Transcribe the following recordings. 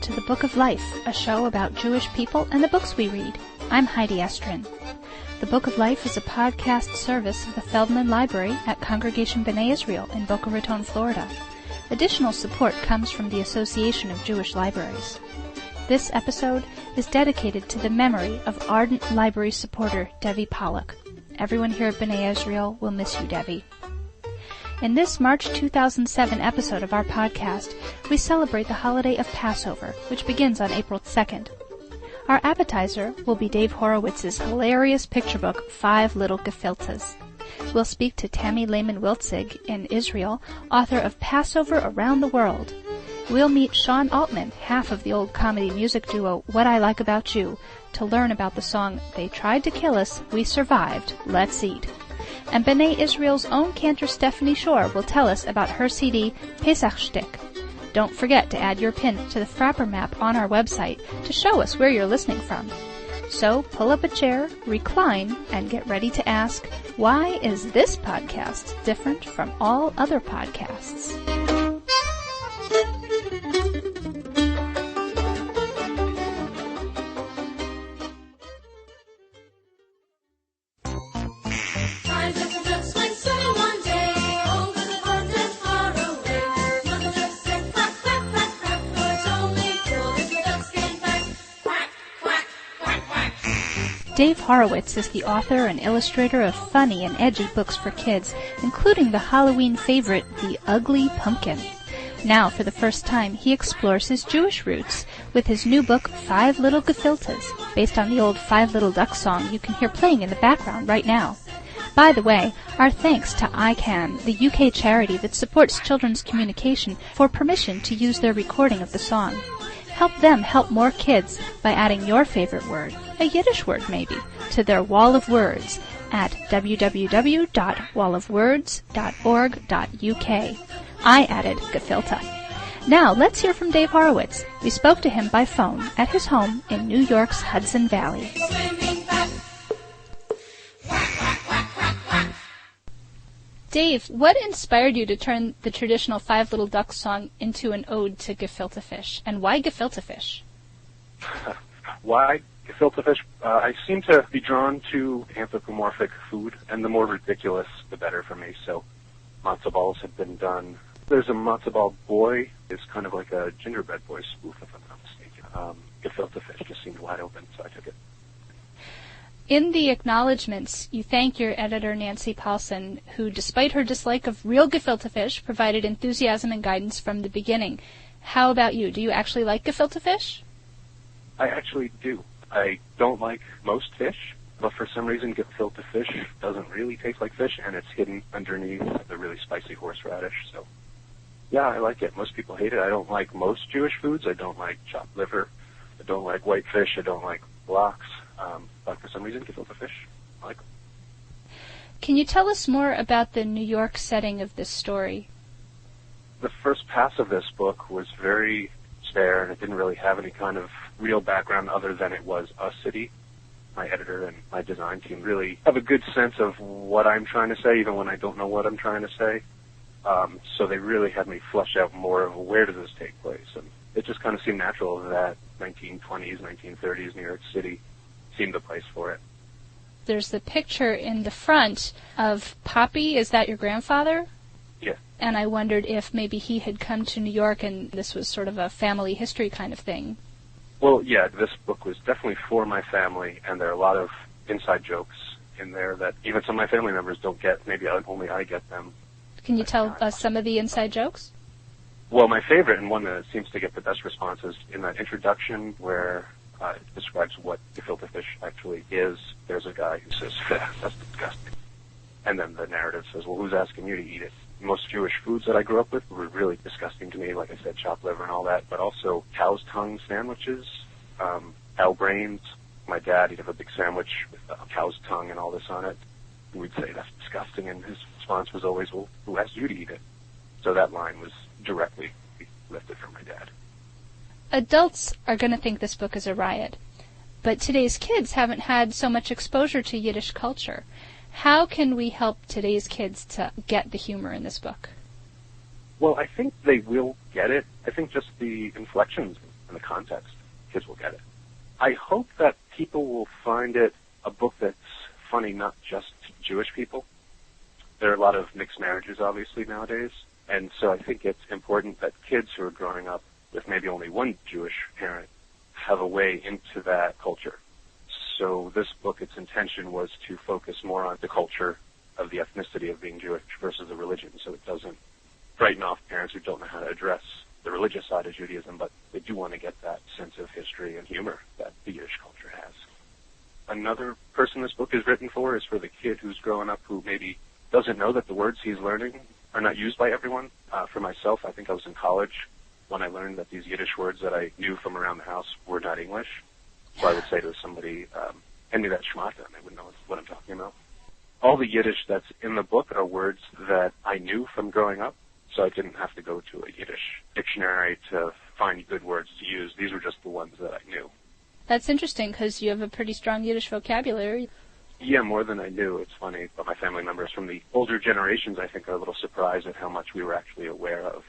to The Book of Life, a show about Jewish people and the books we read. I'm Heidi Estrin. The Book of Life is a podcast service of the Feldman Library at Congregation B'nai Israel in Boca Raton, Florida. Additional support comes from the Association of Jewish Libraries. This episode is dedicated to the memory of ardent library supporter Devi Pollack. Everyone here at B'nai Israel will miss you, Devi. In this March 2007 episode of our podcast, we celebrate the holiday of Passover, which begins on April 2nd. Our appetizer will be Dave Horowitz's hilarious picture book, 5 Little Gefiltes. We'll speak to Tami Lehman-Wilzig in Israel, author of Passover Around the World. We'll meet Sean Altman, half of the old comedy music duo What I Like About You, to learn about the song They Tried to Kill Us, We Survived, Let's Eat. And B'nai Israel's own Cantor Stephanie Shore will tell us about her CD Pesaschtick. Don't forget to add your pin to the Frapper map on our website to show us where you're listening from. So pull up a chair, recline, and get ready to ask, why is this podcast different from all other podcasts? Dave Horowitz is the author and illustrator of funny and edgy books for kids, including the Halloween favorite, The Ugly Pumpkin. Now, for the first time, he explores his Jewish roots with his new book, 5 Little Gefiltes, based on the old 5 Little Ducks song you can hear playing in the background right now. By the way, our thanks to ICANN, the UK charity that supports children's communication, for permission to use their recording of the song. Help them help more kids by adding your favorite word, a Yiddish word maybe, to their wall of words at www.wallofwords.org.uk. I added gefilte. Now let's hear from Dave Horowitz. We spoke to him by phone at his home in New York's Hudson Valley. Dave, what inspired you to turn the traditional 5 Little Ducks song into an ode to gefilte fish, and why gefilte fish? Why gefilte fish? I seem to be drawn to anthropomorphic food, and the more ridiculous, the better for me. So matzo balls have been done. There's a matzo ball boy. It's kind of like a gingerbread boy spoof, if I'm not mistaken. Gefilte fish just seemed wide open, so I took it. In the acknowledgments, you thank your editor, Nancy Paulson, who, despite her dislike of real gefilte fish, provided enthusiasm and guidance from the beginning. How about you? Do you actually like gefilte fish? I actually do. I don't like most fish, but for some reason gefilte fish doesn't really taste like fish, and it's hidden underneath the really spicy horseradish. So, yeah, I like it. Most people hate it. I don't like most Jewish foods. I don't like chopped liver. I don't like white fish. I don't like lox. But for some reason, gefilte fish, I like them. Can you tell us more about the New York setting of this story? The first pass of this book was very spare, and it didn't really have any kind of real background other than it was a city. My editor and my design team really have a good sense of what I'm trying to say, even when I don't know what I'm trying to say. So they really had me flesh out more of where does this take place. And it just kind of seemed natural that 1920s, 1930s New York City seemed the place for it. There's the picture in the front of Poppy. Is that your grandfather? Yeah. And I wondered if maybe he had come to New York and this was sort of a family history kind of thing. Well, yeah, this book was definitely for my family, and there are a lot of inside jokes in there that even some of my family members don't get. Maybe only I get them. Can you tell us some of the inside jokes? Well, my favorite, and one that seems to get the best response, is in that introduction where it describes what gefilte fish actually is. There's a guy who says, that's disgusting. And then the narrative says, well, who's asking you to eat it? Most Jewish foods that I grew up with were really disgusting to me, like I said, chopped liver and all that, but also cow's tongue sandwiches, cow brains. My dad, he'd have a big sandwich with a cow's tongue and all this on it. And we'd say, that's disgusting, and his response was always, well, who asked you to eat it? So that line was directly lifted from my dad. Adults are going to think this book is a riot, but today's kids haven't had so much exposure to Yiddish culture. How can we help today's kids to get the humor in this book? Well, I think they will get it. I think just the inflections and the context, kids will get it. I hope that people will find it a book that's funny not just to Jewish people. There are a lot of mixed marriages, obviously, nowadays, and so I think it's important that kids who are growing up with maybe only one Jewish parent have a way into that culture. So this book, its intention was to focus more on the culture of the ethnicity of being Jewish versus the religion, so it doesn't frighten off parents who don't know how to address the religious side of Judaism, but they do want to get that sense of history and humor that the Yiddish culture has. Another person this book is written for is for the kid who's growing up who maybe doesn't know that the words he's learning are not used by everyone. For myself, I think I was in college when I learned that these Yiddish words that I knew from around the house were not English. So I would say to somebody, hand me that schmata, and they wouldn't know what I'm talking about. All the Yiddish that's in the book are words that I knew from growing up, so I didn't have to go to a Yiddish dictionary to find good words to use. These were just the ones that I knew. That's interesting because you have a pretty strong Yiddish vocabulary. Yeah, more than I knew. It's funny, but my family members from the older generations, I think, are a little surprised at how much we were actually aware of.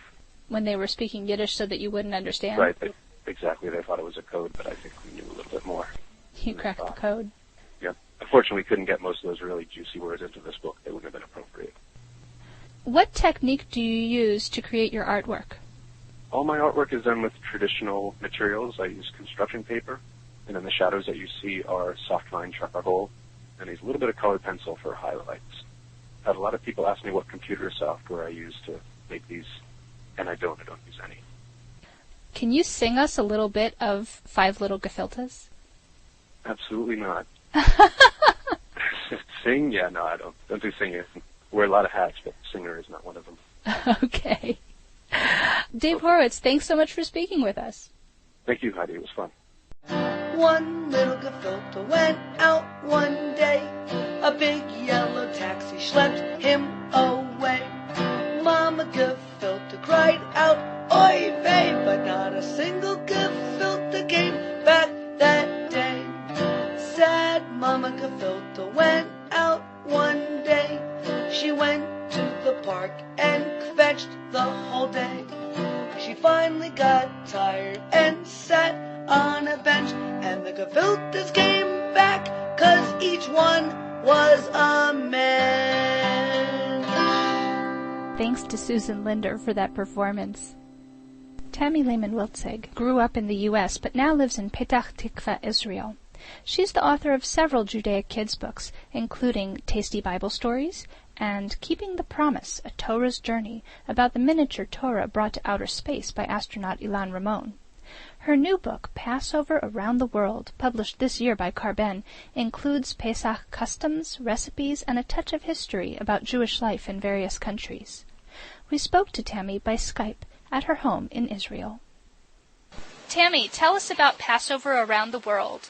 When they were speaking Yiddish so that you wouldn't understand? Right, exactly. They thought it was a code, but I think we knew a little bit more. You cracked the code. Yeah. Unfortunately, we couldn't get most of those really juicy words into this book. They wouldn't have been appropriate. What technique do you use to create your artwork? All my artwork is done with traditional materials. I use construction paper, and then the shadows that you see are soft fine charcoal, and a little bit of colored pencil for highlights. I've had a lot of people ask me what computer software I use to make these, and I don't use any. Can you sing us a little bit of 5 Little Gefiltes? Absolutely not. Sing? Yeah, no, I don't do singing. Wear a lot of hats, but singer is not one of them. Okay. Dave Horowitz, thanks so much for speaking with us. Thank you, Heidi. It was fun. One little gefilte went out one day. A big yellow taxi schlepped him away. Mama gefilte cried out, "Oy vey!" But not a single gefilte came back that day. Sad Mama gefilte went out one day. She went to the park and fetched the whole day. She finally got tired and sat on a bench, and the gefiltes came back, 'cause each one was a man. Thanks to Susan Linder for that performance. Tami Lehman-Wilzig grew up in the U.S. but now lives in Petach Tikva, Israel. She's the author of several Judaic kids' books, including Tasty Bible Stories and Keeping the Promise, A Torah's Journey, about the miniature Torah brought to outer space by astronaut Ilan Ramon. Her new book, Passover Around the World, published this year by Carbon, includes Pesach customs, recipes, and a touch of history about Jewish life in various countries. We spoke to Tami by Skype at her home in Israel. Tami, tell us about Passover Around the World.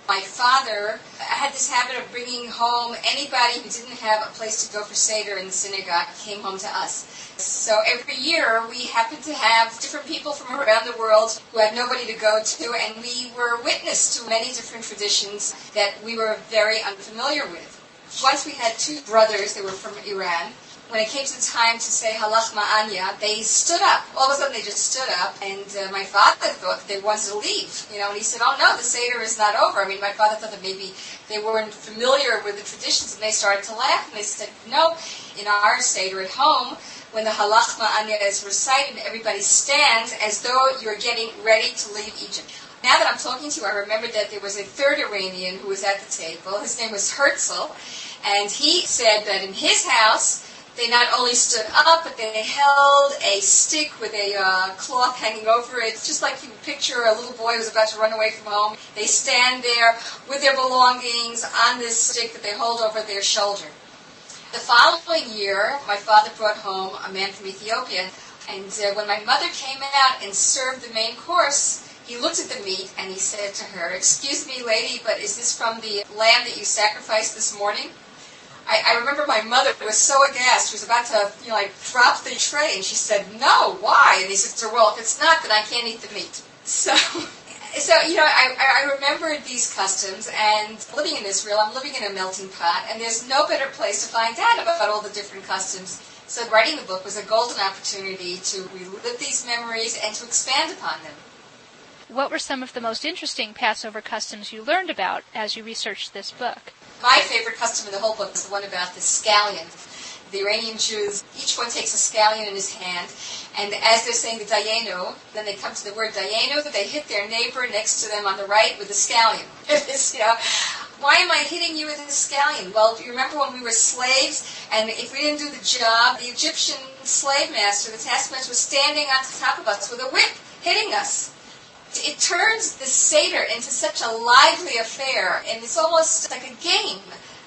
My father had this habit of bringing home anybody who didn't have a place to go for Seder in the synagogue came home to us. So every year we happened to have different people from around the world who had nobody to go to, and we were witness to many different traditions that we were very unfamiliar with. Once we had 2 brothers that were from Iran. When it came to the time to say halach ma'anya, they stood up. All of a sudden they just stood up, and my father thought they wanted to leave, and he said, "Oh no, the Seder is not over." I mean, my father thought that maybe they weren't familiar with the traditions, and they started to laugh, and they said, "No, in our Seder at home, when the halach ma'anya is recited, everybody stands as though you're getting ready to leave Egypt." Now that I'm talking to you, I remember that there was a 3rd Iranian who was at the table. His name was Herzl, and he said that in his house, they not only stood up, but they held a stick with a cloth hanging over it, just like you would picture a little boy who's about to run away from home. They stand there with their belongings on this stick that they hold over their shoulder. The following year, my father brought home a man from Ethiopia, and when my mother came out and served the main course, he looked at the meat and he said to her, "Excuse me, lady, but is this from the lamb that you sacrificed this morning?" I remember my mother was so aghast. She was about to, drop the tray, and she said, "No, why?" And he said, "Well, if it's not, then I can't eat the meat." So I remembered these customs, and living in Israel, I'm living in a melting pot, and there's no better place to find out about all the different customs. So writing the book was a golden opportunity to relive these memories and to expand upon them. What were some of the most interesting Passover customs you learned about as you researched this book? My favorite custom in the whole book is the one about the scallion. The Iranian Jews, each one takes a scallion in his hand, and as they're saying the dayenu, then they come to the word dayenu, they hit their neighbor next to them on the right with the scallion. Why am I hitting you with a scallion? Well, do you remember when we were slaves, and if we didn't do the job, the Egyptian slave master, the taskmaster, was standing on top of us with a whip, hitting us. It turns the Seder into such a lively affair, and it's almost like a game.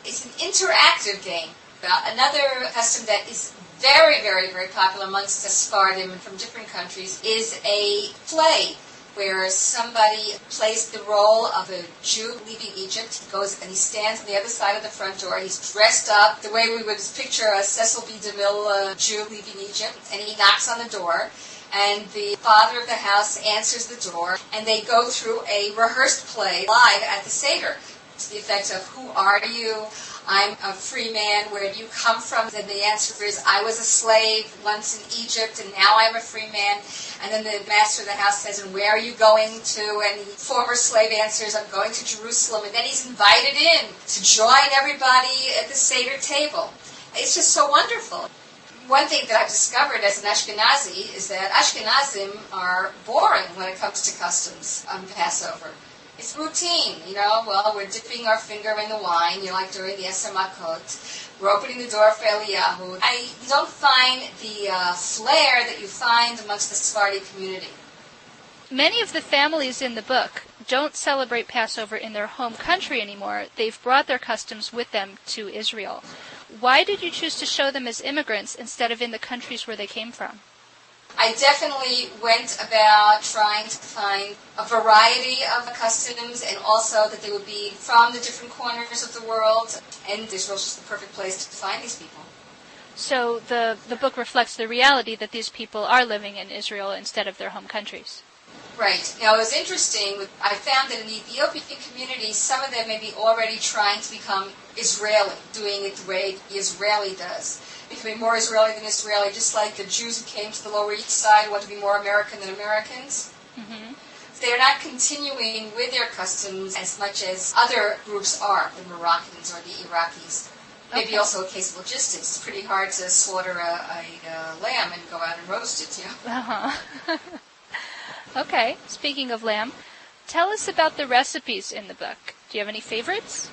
It's an interactive game. Another custom that is very, very, very popular amongst the Sephardim and from different countries is a play where somebody plays the role of a Jew leaving Egypt. He goes and he stands on the other side of the front door. He's dressed up the way we would picture a Cecil B. DeMille Jew leaving Egypt, and he knocks on the door. And the father of the house answers the door, and they go through a rehearsed play live at the Seder to the effect of, who are you? I'm a free man. Where do you come from? And the answer is, I was a slave once in Egypt, and now I'm a free man. And then the master of the house says, and where are you going to? And the former slave answers, I'm going to Jerusalem. And then he's invited in to join everybody at the Seder table. It's just so wonderful. One thing that I've discovered as an Ashkenazi is that Ashkenazim are boring when it comes to customs on Passover. It's routine, well, we're dipping our finger in the wine, like during the Eser Makot. We're opening the door for Eliyahu. I don't find the flair that you find amongst the Sephardi community. Many of the families in the book don't celebrate Passover in their home country anymore. They've brought their customs with them to Israel. Why did you choose to show them as immigrants instead of in the countries where they came from? I definitely went about trying to find a variety of customs, and also that they would be from the different corners of the world, and Israel's just the perfect place to find these people. So the book reflects the reality that these people are living in Israel instead of their home countries. Right. Now, it was interesting. I found that in the Ethiopian community, some of them may be already trying to become Israeli, doing it the way the Israeli does. Becoming more Israeli than Israeli, just like the Jews who came to the Lower East Side want to be more American than Americans. Mm-hmm. They're not continuing with their customs as much as other groups are, the Moroccans or the Iraqis. Maybe okay. Also a case of logistics. It's pretty hard to slaughter a lamb and go out and roast it, Uh-huh. Okay, speaking of lamb, tell us about the recipes in the book. Do you have any favorites?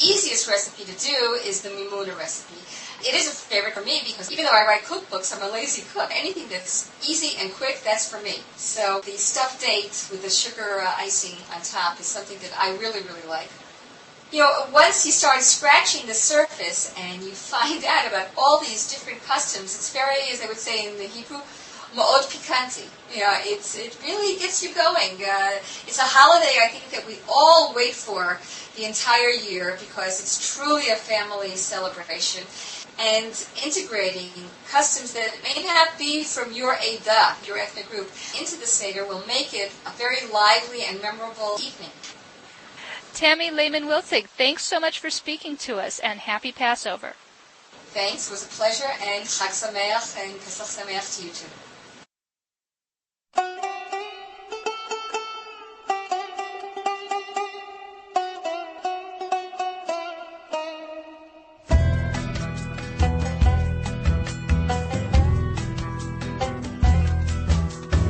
Easiest recipe to do is the mimuna recipe. It is a favorite for me because even though I write cookbooks, I'm a lazy cook. Anything that's easy and quick, that's for me. So the stuffed date with the sugar icing on top is something that I really, really like. Once you start scratching the surface and you find out about all these different customs, it's very, as they would say in the Hebrew, ma'od pikanti. It really gets you going. It's a holiday, I think, that we all wait for the entire year because it's truly a family celebration. And integrating customs that may not be from your Eidah, your ethnic group, into the Seder will make it a very lively and memorable evening. Tami Lehman-Wilzig, thanks so much for speaking to us, and happy Passover. Thanks, it was a pleasure, and Chag Sameach and Pesach Sameach to you too.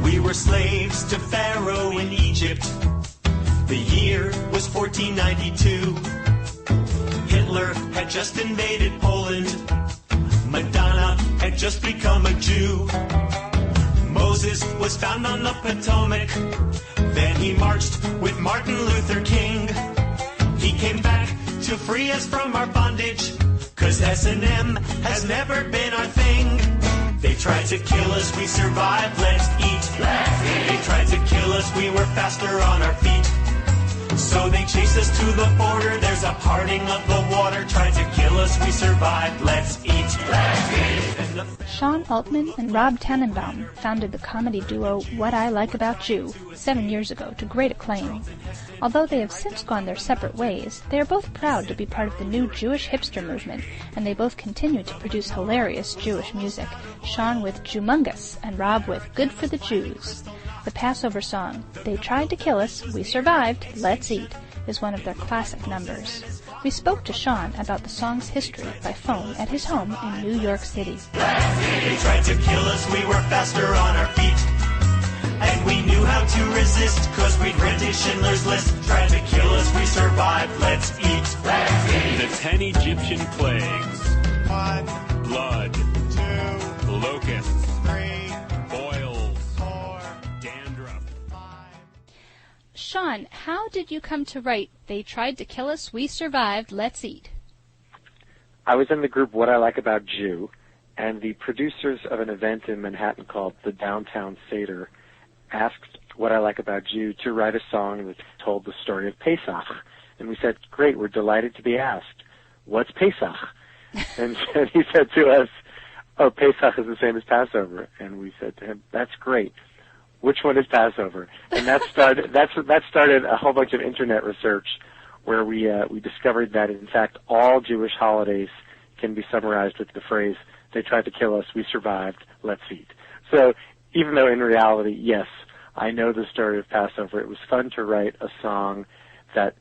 We were slaves to Pharaoh in Egypt. The year was 1492. Hitler had just invaded Poland. Madonna had just become a Jew. Moses was found on the Potomac. Then he marched with Martin Luther King. He came back to free us from our bondage, 'cause S&M has never been our thing. They tried to kill us, we survived, let's eat. They tried to kill us, we were faster on our feet. So they chased us to the border, there's a parting of the water. Tried to kill us, we survived, let's eat. Sean Altman and Rob Tannenbaum founded the comedy duo What I Like About Jew 7 years ago to great acclaim. Although they have since gone their separate ways, they are both proud to be part of the new Jewish hipster movement, and they both continue to produce hilarious Jewish music, Sean with Jewmongous and Rob with Good for the Jews. The Passover song, They Tried to Kill Us, We Survived, Let's Eat, is one of their classic numbers. We spoke to Sean about the song's history by phone at his home in New York City. They tried to kill us, we were faster on our feet. And we knew how to resist, 'cause we'd rented Schindler's List. Tried to kill us, we survived, let's eat. The 10 Egyptian plagues. 1. Blood. 2. Locusts. 3. Boils. 4. Dandruff. 5. Sean, how did you come to write They Tried to Kill Us, We Survived, Let's Eat? I was in the group What I Like About Jew, and the producers of an event in Manhattan called the Downtown Seder asked What I Like About Jew to write a song that told the story of Pesach. And we said, great, we're delighted to be asked. What's Pesach? And he said to us, oh, Pesach is the same as Passover. And we said to him, that's great. Which one is Passover? And that started a whole bunch of internet research where we discovered that, in fact, all Jewish holidays can be summarized with the phrase, they tried to kill us, we survived, let's eat. So even though in reality, yes, I know the story of Passover, it was fun to write a song that,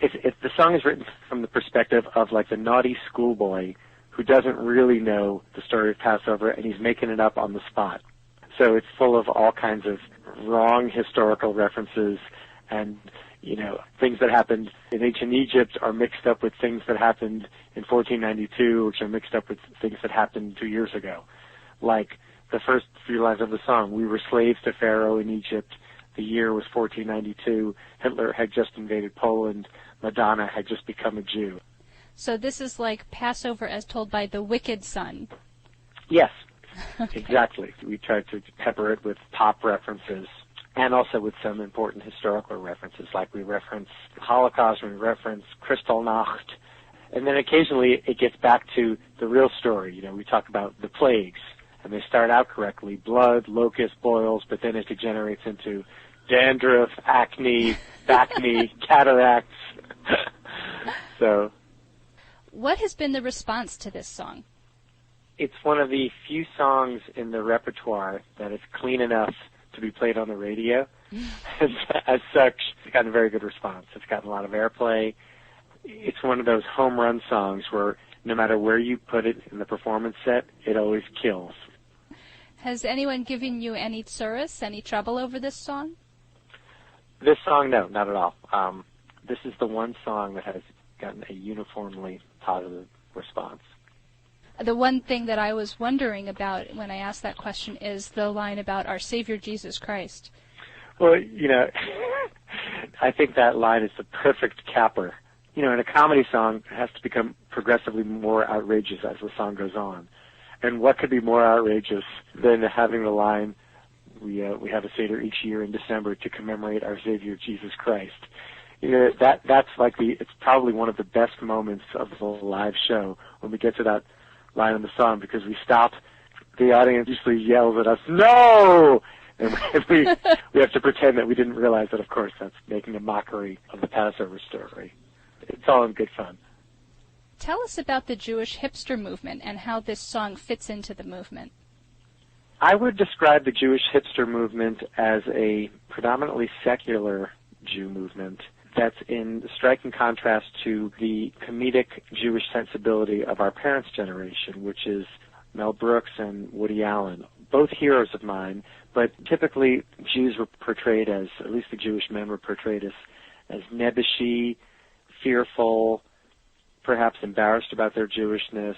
if the song is written from the perspective of like the naughty schoolboy who doesn't really know the story of Passover and he's making it up on the spot. So it's full of all kinds of wrong historical references and, you know, things that happened in ancient Egypt are mixed up with things that happened in 1492, which are mixed up with things that happened 2 years ago. Like the first few lines of the song, we were slaves to Pharaoh in Egypt. The year was 1492. Hitler had just invaded Poland. Madonna had just become a Jew. So this is like Passover as told by the wicked son. Yes, Okay. exactly. We tried to pepper it with pop references and also with some important historical references, like we reference the Holocaust, we reference Kristallnacht, and then occasionally it gets back to the real story. You know, we talk about the plagues, and they start out correctly, blood, locust, boils, but then it degenerates into dandruff, acne, bacne, cataracts. So, what has been the response to this song? It's one of the few songs in the repertoire that is clean enough to be played on the radio. As such, it's gotten a very good response. It's gotten a lot of airplay. It's one of those home run songs where no matter where you put it in the performance set, it always kills. Has anyone given you any tsuris, any trouble over this song? This song, no, not at all. This is the one song that has gotten a uniformly positive response. The one thing that I was wondering about when I asked that question is the line about our Savior Jesus Christ. Well, you know, I think that line is the perfect capper. You know, in a comedy song, it has to become progressively more outrageous as the song goes on. And what could be more outrageous than having the line, we have a Seder each year in December to commemorate our Savior Jesus Christ. You know, that's like it's probably one of the best moments of the live show when we get to that line in the song, because we stop, the audience usually yells at us, no! And we have to pretend that we didn't realize that, of course, that's making a mockery of the Passover story. It's all in good fun. Tell us about the Jewish hipster movement and how this song fits into the movement. I would describe the Jewish hipster movement as a predominantly secular Jew movement that's in striking contrast to the comedic Jewish sensibility of our parents' generation, which is Mel Brooks and Woody Allen, both heroes of mine, but typically Jews were portrayed as, at least the Jewish men were portrayed as nebbishy, fearful, perhaps embarrassed about their Jewishness,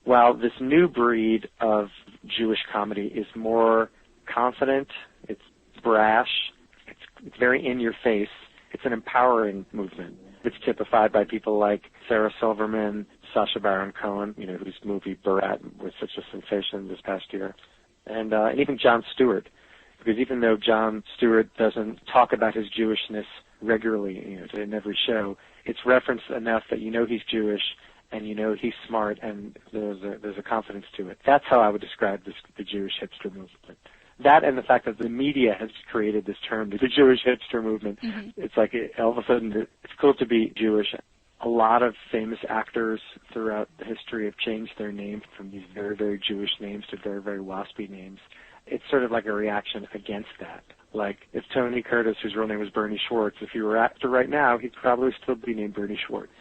while this new breed of Jewish comedy is more confident, it's brash, it's very in your face. It's an empowering movement. It's typified by people like Sarah Silverman, Sacha Baron Cohen, you know, whose movie Borat was such a sensation this past year, and even Jon Stewart, because even though Jon Stewart doesn't talk about his Jewishness regularly, you know, in every show, it's referenced enough that you know he's Jewish, and you know he's smart, and there's a confidence to it. That's how I would describe the Jewish hipster movement. That and the fact that the media has created this term, the Jewish hipster movement. Mm-hmm. It's like all of a sudden it's cool to be Jewish. A lot of famous actors throughout the history have changed their names from these very, very Jewish names to very, very waspy names. It's sort of like a reaction against that. Like if Tony Curtis, whose real name was Bernie Schwartz, if he were an actor right now, he'd probably still be named Bernie Schwartz.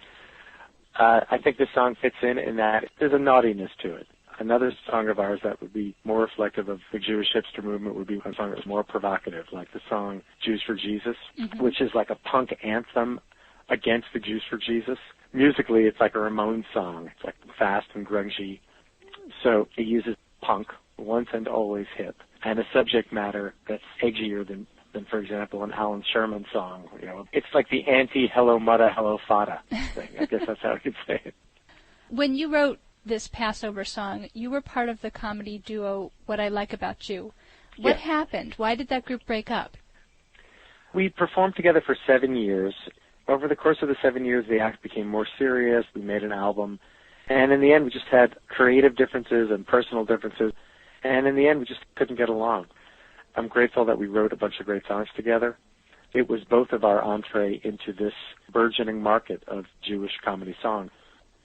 I think this song fits in that there's a naughtiness to it. Another song of ours that would be more reflective of the Jewish hipster movement would be a song that was more provocative, like the song Jews for Jesus, mm-hmm. which is like a punk anthem against the Jews for Jesus. Musically, it's like a Ramones song. It's like fast and grungy. So it uses punk, once and always hip, and a subject matter that's edgier than for example, an Alan Sherman song. You know, it's like the anti-Hello Mudda, Hello Fada thing. I guess that's how I could say it. When you wrote this Passover song, you were part of the comedy duo What I Like About You. What happened? Why did that group break up? We performed together for 7 years. Over the course of the 7 years, the act became more serious. We made an album. And in the end, we just had creative differences and personal differences. And in the end, we just couldn't get along. I'm grateful that we wrote a bunch of great songs together. It was both of our entree into this burgeoning market of Jewish comedy songs.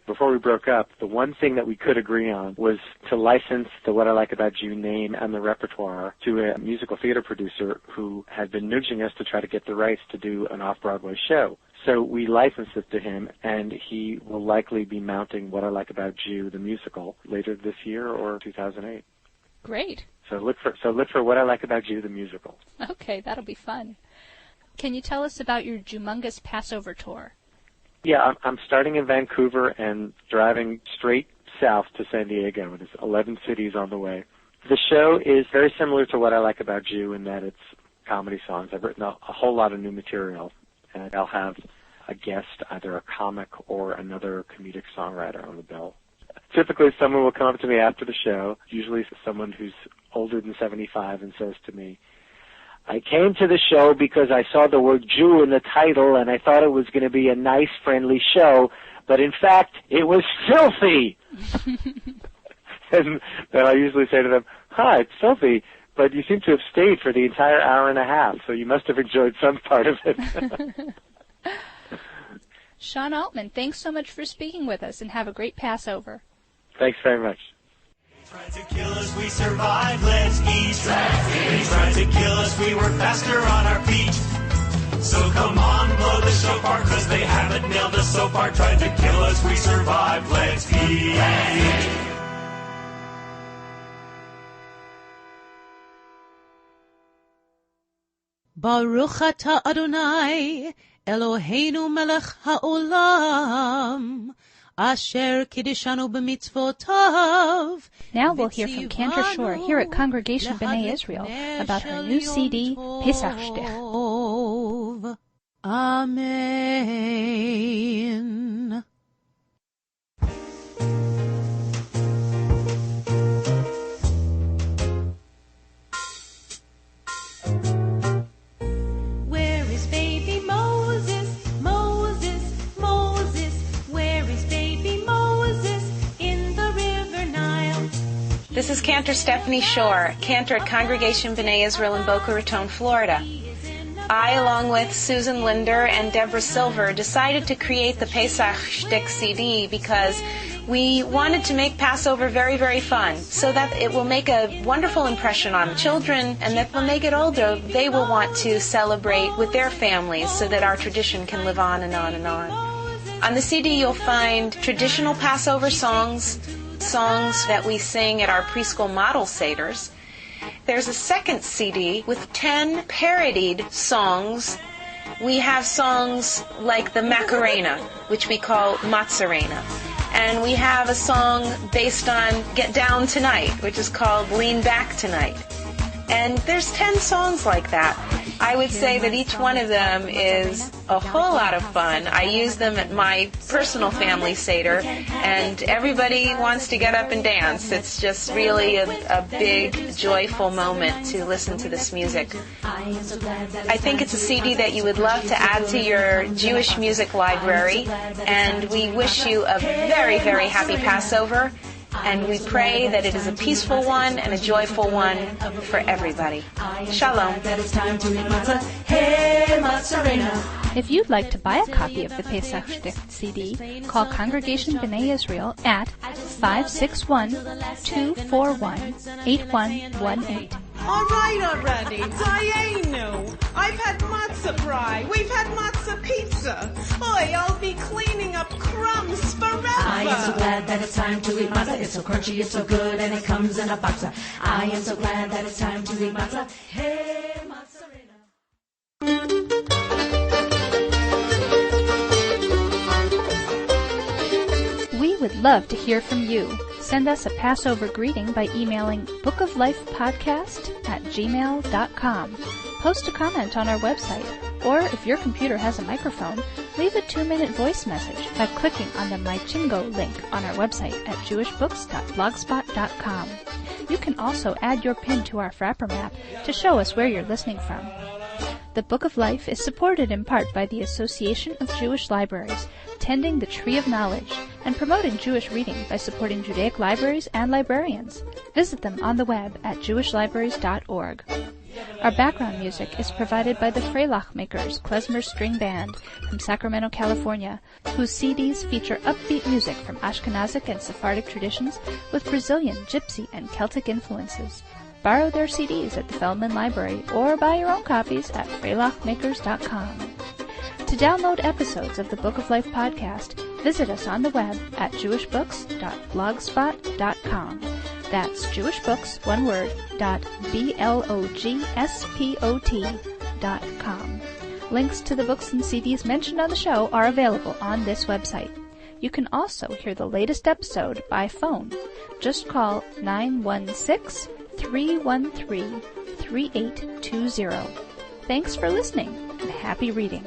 Before we broke up, the one thing that we could agree on was to license the What I Like About You name and the repertoire to a musical theater producer who had been nudging us to try to get the rights to do an off-Broadway show. So we licensed it to him, and he will likely be mounting What I Like About You, the musical, later this year or 2008. Great. So look for What I Like About You, the musical. Okay, that'll be fun. Can you tell us about your Jewmongous Passover tour? Yeah, I'm starting in Vancouver and driving straight south to San Diego. There's 11 cities on the way. The show is very similar to What I Like About You in that it's comedy songs. I've written a whole lot of new material, and I'll have a guest, either a comic or another comedic songwriter on the bill. Typically, someone will come up to me after the show, usually someone who's older than 75, and says to me, I came to the show because I saw the word Jew in the title, and I thought it was going to be a nice, friendly show, but in fact, it was filthy. And then I usually say to them, hi, it's filthy, but you seem to have stayed for the entire hour and a half, so you must have enjoyed some part of it. Sean Altman, thanks so much for speaking with us, and have a great Passover. Thanks very much. Tried to kill us, we survived, let's eat. They tried to kill us, we were faster on our feet. So come on, blow the shofar, cause they haven't nailed us so far. Tried to kill us, we survived, let's eat. Baruch atah Adonai, Eloheinu melech ha'olam, asher kiddishanu b'mitzvotav. Now we'll hear from Cantor Shore here at Congregation B'nai Israel about her new CD, Pesaschtick. Amen. This is Cantor Stephanie Shore, Cantor at Congregation B'nai Israel in Boca Raton, Florida. I, along with Susan Linder and Deborah Silver, decided to create the Pesaschtick CD because we wanted to make Passover very, very fun, so that it will make a wonderful impression on children, and that when they get older, they will want to celebrate with their families so that our tradition can live on and on and on. On the CD, you'll find traditional Passover songs that we sing at our preschool model seders. There's a second CD with 10 parodied songs. We have songs like the Macarena, which we call Matzarena. And we have a song based on Get Down Tonight, which is called Lean Back Tonight. And there's 10 songs like that. I would say that each one of them is a whole lot of fun. I use them at my personal family Seder, and everybody wants to get up and dance. It's just really a big, joyful moment to listen to this music. I think it's a CD that you would love to add to your Jewish music library, and we wish you a very, very happy Passover, and we pray that it is a peaceful one and a joyful one for everybody. Shalom. If you'd like to buy a copy of the Pesaschtick CD, call Congregation B'nai Israel at 561-241-8118. All right already, Dayenu. I've had matzah fry. We've had matzah pizza. Boy, I'll be cleaning up crumbs forever. I am so glad that it's time to eat matzah. It's so crunchy, it's so good, and it comes in a box. I am so glad that it's time to eat matzah. Hey, matzah. We would love to hear from you. Send us a Passover greeting by emailing bookoflifepodcast@gmail.com. Post a comment on our website, or if your computer has a microphone, leave a 2-minute voice message by clicking on the My Chingo link on our website at jewishbooks.blogspot.com. You can also add your pin to our Frapper map to show us where you're listening from. The Book of Life is supported in part by the Association of Jewish Libraries, tending the Tree of Knowledge, and promoting Jewish reading by supporting Judaic libraries and librarians. Visit them on the web at jewishlibraries.org. Our background music is provided by the Freilach Makers Klezmer String Band from Sacramento, California, whose CDs feature upbeat music from Ashkenazic and Sephardic traditions with Brazilian, Gypsy, and Celtic influences. Borrow their CDs at the Feldman Library or buy your own copies at freilachmakers.com. To download episodes of the Book of Life podcast, visit us on the web at jewishbooks.blogspot.com. That's jewishbooks, one word, .blogspot.com. Links to the books and CDs mentioned on the show are available on this website. You can also hear the latest episode by phone. Just call 916-313-3820. Thanks for listening, and happy reading.